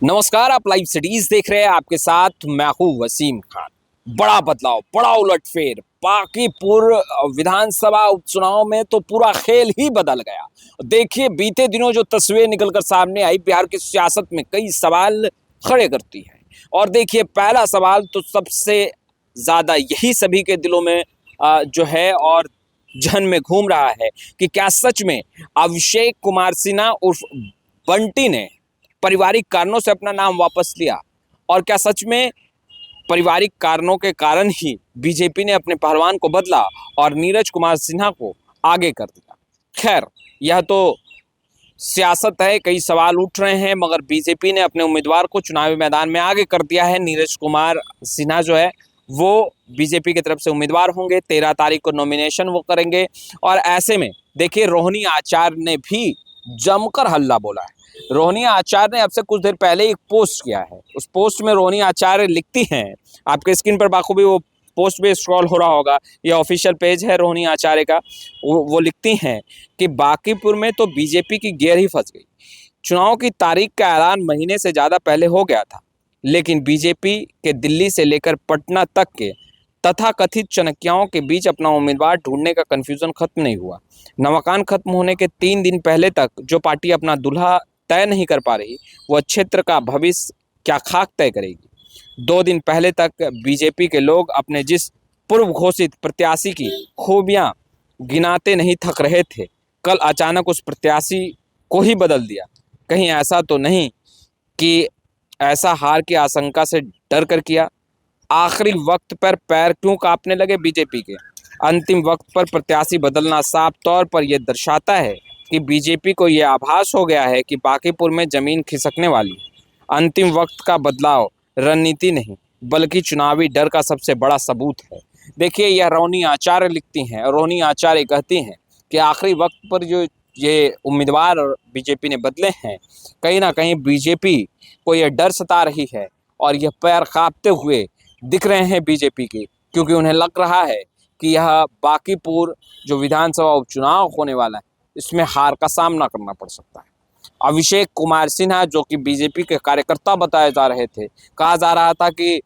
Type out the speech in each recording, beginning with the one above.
नमस्कार, आप live cities देख रहे हैं। आपके साथ मैं हूं वसीम खान। बड़ा बदलाव, बड़ा उलटफेर। बांकीपुर विधानसभा उपचुनाव में तो पूरा खेल ही बदल गया। देखिए, बीते दिनों जो तस्वीर निकलकर सामने आई, बिहार की सियासत में कई सवाल खड़े करती है। और देखिए, पहला सवाल तो सबसे ज्यादा यही सभी के दिलों में जो है और जहन में घूम रहा है कि क्या सच में अभिषेक कुमार सिन्हा उर्फ बंटी ने पारिवारिक कारणों से अपना नाम वापस लिया, और क्या सच में पारिवारिक कारणों के कारण ही बीजेपी ने अपने पहलवान को बदला और नीरज कुमार सिन्हा को आगे कर दिया। खैर, यह तो सियासत है, कई सवाल उठ रहे हैं, मगर बीजेपी ने अपने उम्मीदवार को चुनावी मैदान में आगे कर दिया है। नीरज कुमार सिन्हा जो है वो बीजेपी की तरफ से उम्मीदवार होंगे। 13 तारीख को नॉमिनेशन वो करेंगे। और ऐसे में देखिए, रोहिणी आचार्य ने भी जमकर हल्ला बोला है। रोहिणी आचार्य ने अब से कुछ देर पहले एक पोस्ट किया है। उस पोस्ट में रोहिणी आचार्य लिखती हैं, आपके स्क्रीन पर बाखूबी वो पोस्ट पे स्क्रॉल हो रहा होगा, ये ऑफिशियल पेज है रोहिणी आचार्य का। वो लिखती हैं कि बांकीपुर में तो बीजेपी की गियर ही फंस गई। चुनाव की तारीख का ऐलान महीने से ज़्यादा पहले हो गया था, लेकिन बीजेपी के दिल्ली से लेकर पटना तक के तथाकथित चाणक्यों के बीच अपना उम्मीदवार ढूंढने का कन्फ्यूजन खत्म नहीं हुआ। नवाकान खत्म होने के 3 दिन पहले तक जो पार्टी अपना दूल्हा तय नहीं कर पा रही, वह क्षेत्र का भविष्य क्या खाक तय करेगी। 2 दिन पहले तक बीजेपी के लोग अपने जिस पूर्व घोषित प्रत्याशी की खूबियां गिनाते नहीं थक रहे थे, कल अचानक उस प्रत्याशी को ही बदल दिया। कहीं ऐसा तो नहीं कि ऐसा हार की आशंका से डर कर किया। आखिरी वक्त पर पैर क्यों कांपने लगे बीजेपी के। अंतिम वक्त पर प्रत्याशी बदलना साफ तौर पर यह दर्शाता है कि बीजेपी को यह आभास हो गया है कि बांकीपुर में जमीन खिसकने वाली है। अंतिम वक्त का बदलाव रणनीति नहीं, बल्कि चुनावी डर का सबसे बड़ा सबूत है। देखिए, यह रोहिणी आचार्य लिखती हैं और रोहिणी आचार्य कहती हैं कि आखिरी वक्त पर जो ये उम्मीदवार बीजेपी ने बदले हैं, कहीं ना कहीं बीजेपी को यह डर सता रही है और यह पैर कांपते हुए दिख रहे हैं बीजेपी के, क्योंकि उन्हें लग रहा है कि यह बांकीपुर जो विधानसभा उपचुनाव होने वाला है, इसमें हार का सामना करना पड़ सकता है। अभिषेक कुमार सिन्हा, जो कि बीजेपी के कार्यकर्ता बताए जा रहे थे, कहा जा रहा था कि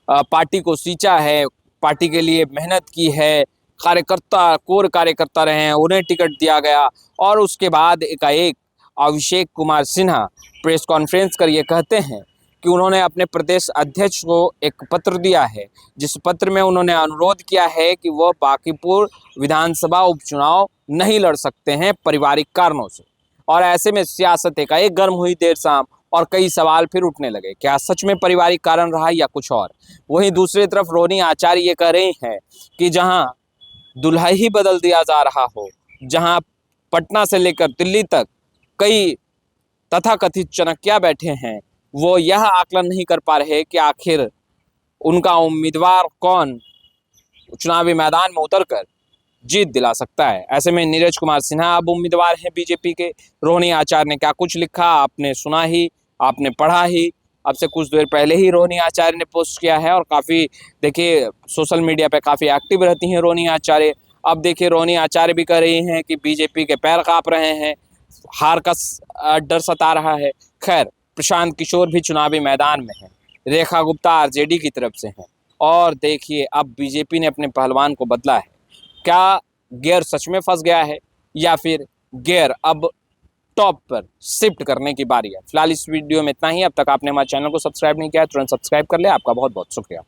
पार्टी को सींचा है, पार्टी के लिए मेहनत की है, कार्यकर्ता कोर कार्यकर्ता रहे हैं, उन्हें टिकट दिया गया, और उसके बाद एकाएक अभिषेक कुमार सिन्हा प्रेस कॉन्फ्रेंस कर ये कहते हैं कि उन्होंने अपने प्रदेश अध्यक्ष को एक पत्र दिया है, जिस पत्र में उन्होंने अनुरोध किया है कि वह बांकीपुर विधानसभा उपचुनाव नहीं लड़ सकते हैं पारिवारिक कारणों से। और ऐसे में सियासत एकाएक गर्म हुई देर शाम, और कई सवाल फिर उठने लगे, क्या सच में पारिवारिक कारण रहा या कुछ और। वहीं दूसरी तरफ रोहिणी आचार्य ये कह रही हैं कि जहां दुल्हा ही बदल दिया जा रहा हो, जहां पटना से लेकर दिल्ली तक कई तथाकथित चाणक्य बैठे हैं, वो यह आकलन नहीं कर पा रहे कि आखिर उनका उम्मीदवार कौन चुनावी मैदान में उतरकर जीत दिला सकता है। ऐसे में नीरज कुमार सिन्हा अब उम्मीदवार हैं बीजेपी के। रोहिणी आचार्य ने क्या कुछ लिखा आपने सुना ही, आपने पढ़ा ही। अब से कुछ देर पहले ही रोहिणी आचार्य ने पोस्ट किया है, और काफ़ी देखिए सोशल मीडिया पे काफ़ी एक्टिव रहती हैं रोहिणी आचार्य। अब देखिए, रोहिणी आचार्य भी कह रही हैं कि बीजेपी के पैर काँप रहे हैं, हार का डर सता रहा है। खैर, प्रशांत किशोर भी चुनावी मैदान में हैं, रेखा गुप्ता आरजेडी की तरफ से हैं, और देखिए अब बीजेपी ने अपने पहलवान को बदला है। क्या गियर सच में फंस गया है, या फिर गियर अब टॉप पर शिफ्ट करने की बारी है। फिलहाल इस वीडियो में इतना ही। अब तक आपने हमारे चैनल को सब्सक्राइब नहीं किया है, तुरंत सब्सक्राइब कर ले। आपका बहुत बहुत शुक्रिया।